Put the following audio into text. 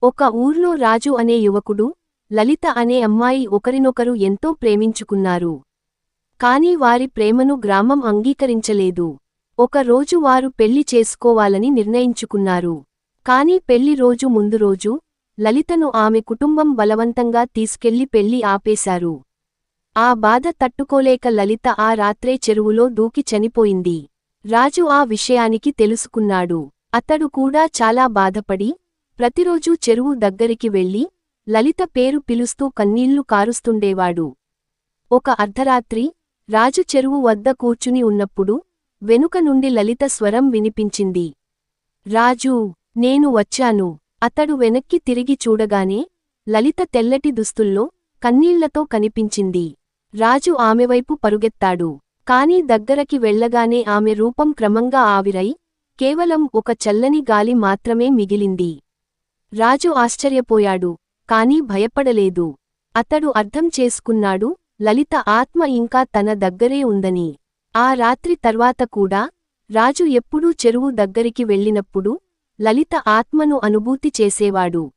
ఒక ఊర్లో రాజు అనే యువకుడు, లలిత అనే అమ్మాయి ఒకరినొకరు ఎంతో ప్రేమించుకున్నారు. కాని వారి ప్రేమను గ్రామం అంగీకరించలేదు. ఒక రోజు వారు పెళ్లి చేసుకోవాలని నిర్ణయించుకున్నారు. కాని పెళ్లి రోజు ముందు రోజు, లలితను ఆమె కుటుంబం బలవంతంగా తీసుకెళ్లి పెళ్లి ఆపేశారు. ఆ బాధ తట్టుకోలేక లలిత ఆ రాత్రే చెరువులో దూకి చనిపోయింది. రాజు ఆ విషయానికి తెలుసుకున్నాడు. అతడు కూడా చాలా బాధపడి, ప్రతిరోజూ చెరువు దగ్గరికి వెళ్లి, లలిత పేరు పిలుస్తూ కన్నీళ్లు కారుస్తుండేవాడు. ఒక అర్ధరాత్రి, రాజు చెరువు వద్ద కూర్చుని ఉన్నప్పుడు, వెనుక నుండి లలిత స్వరం వినిపించింది. రాజూ, నేను వచ్చాను. అతడు వెనక్కి తిరిగి చూడగానే, లలిత తెల్లటి దుస్తుల్లో, కన్నీళ్లతో కనిపించింది. రాజు ఆమెవైపు పరుగెత్తాడు. కాని దగ్గరకి వెళ్లగానే ఆమె రూపం క్రమంగా ఆవిరై, కేవలం ఒక చల్లని గాలి మాత్రమే మిగిలింది. రాజు ఆశ్చర్యపోయాడు, కాని భయపడలేదు. అతడు అర్థం చేసుకున్నాడు, లలిత ఆత్మ ఇంకా తన దగ్గరే ఉందని. ఆ రాత్రి తర్వాత కూడా, రాజు ఎప్పుడూ చెరువు దగ్గరికి వెళ్ళినప్పుడు, లలిత ఆత్మను అనుభూతి చేసేవాడు.